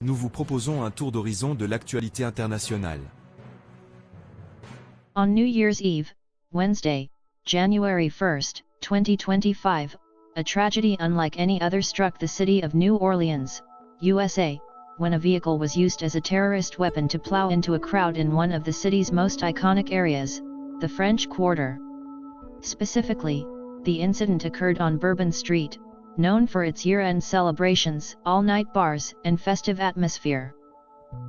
nous vous proposons un tour d'horizon de l'actualité internationale. On New Year's Eve, Wednesday, January 1st, 2025, a tragedy unlike any other struck the city of New Orleans, USA, when a vehicle was used as a terrorist weapon to plow into a crowd in one of the city's most iconic areas, the French Quarter. Specifically, the incident occurred on Bourbon Street, known for its year-end celebrations, all-night bars, and festive atmosphere.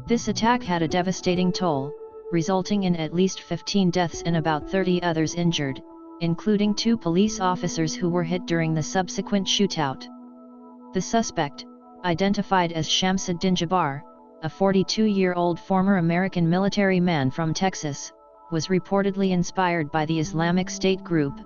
This attack had a devastating toll, resulting in at least 15 deaths and about 30 others injured, including 2 police officers who were hit during the subsequent shootout. The suspect, identified as Shamsud-Din Jabbar, a 42-year-old former American military man from Texas, was reportedly inspired by the Islamic-State group.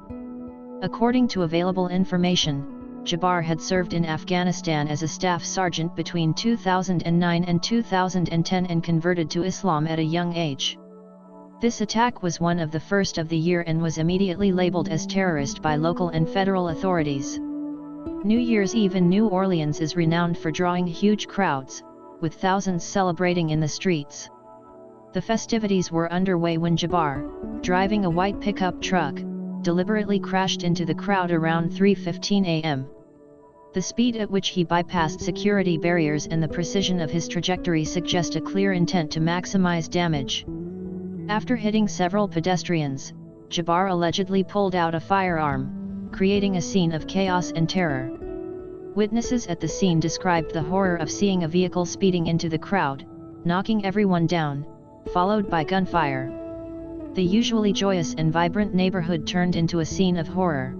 According to available information, Jabbar had served in Afghanistan as a staff sergeant between 2009 and 2010 and converted to Islam at a young age. This attack was one of the first of the year and was immediately labeled as terrorist by local and federal authorities. New Year's Eve in New Orleans is renowned for drawing huge crowds, with thousands celebrating in the streets. The festivities were underway when Jabbar, driving a white pickup truck, deliberately crashed into the crowd around 3:15 a.m. The speed at which he bypassed security barriers and the precision of his trajectory suggest a clear intent to maximize damage. After hitting several pedestrians, Jabbar allegedly pulled out a firearm, creating a scene of chaos and terror. Witnesses at the scene described the horror of seeing a vehicle speeding into the crowd, knocking everyone down, followed by gunfire. The usually joyous and vibrant neighborhood turned into a scene of horror.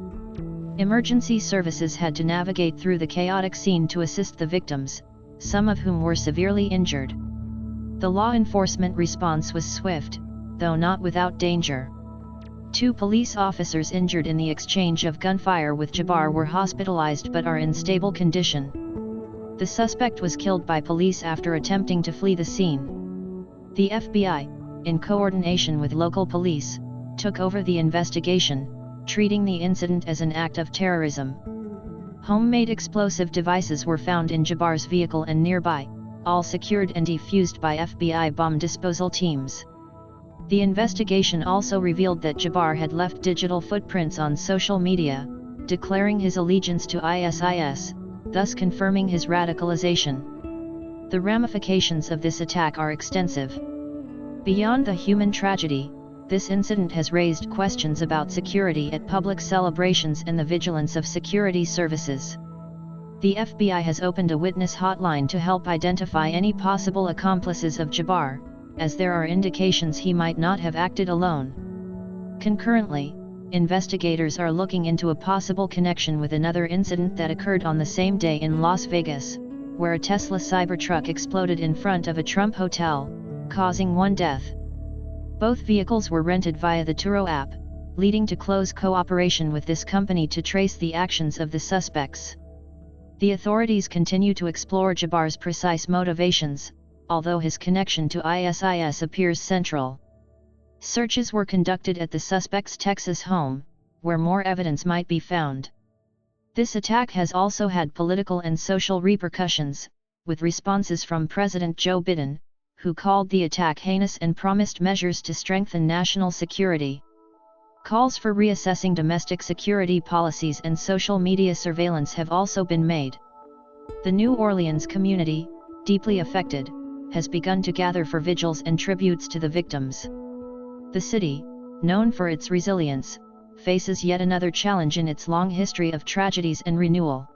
Emergency services had to navigate through the chaotic scene to assist the victims, some of whom were severely injured. The law enforcement response was swift, though not without danger. 2 police officers injured in the exchange of gunfire with Jabbar were hospitalized but are in stable condition. The suspect was killed by police after attempting to flee the scene. The FBI, in coordination with local police, took over the investigation, treating the incident as an act of terrorism. Homemade explosive devices were found in Jabbar's vehicle and nearby, all secured and defused by FBI bomb disposal teams. The investigation also revealed that Jabbar had left digital footprints on social media, declaring his allegiance to ISIS, thus confirming his radicalization. The ramifications of this attack are extensive. Beyond the human tragedy, this incident has raised questions about security at public celebrations and the vigilance of security services. The FBI has opened a witness hotline to help identify any possible accomplices of Jabbar, as there are indications he might not have acted alone. Concurrently, investigators are looking into a possible connection with another incident that occurred on the same day in Las Vegas, where a Tesla Cybertruck exploded in front of a Trump hotel, causing 1 death. Both vehicles were rented via the Turo app, leading to close cooperation with this company to trace the actions of the suspects. The authorities continue to explore Jabbar's precise motivations, although his connection to ISIS appears central. Searches were conducted at the suspect's Texas home, where more evidence might be found. This attack has also had political and social repercussions, with responses from President Joe Biden, who called the attack heinous and promised measures to strengthen national security. Calls for reassessing domestic security policies and social media surveillance have also been made. The New Orleans community, deeply affected, has begun to gather for vigils and tributes to the victims. The city, known for its resilience, faces yet another challenge in its long history of tragedies and renewal.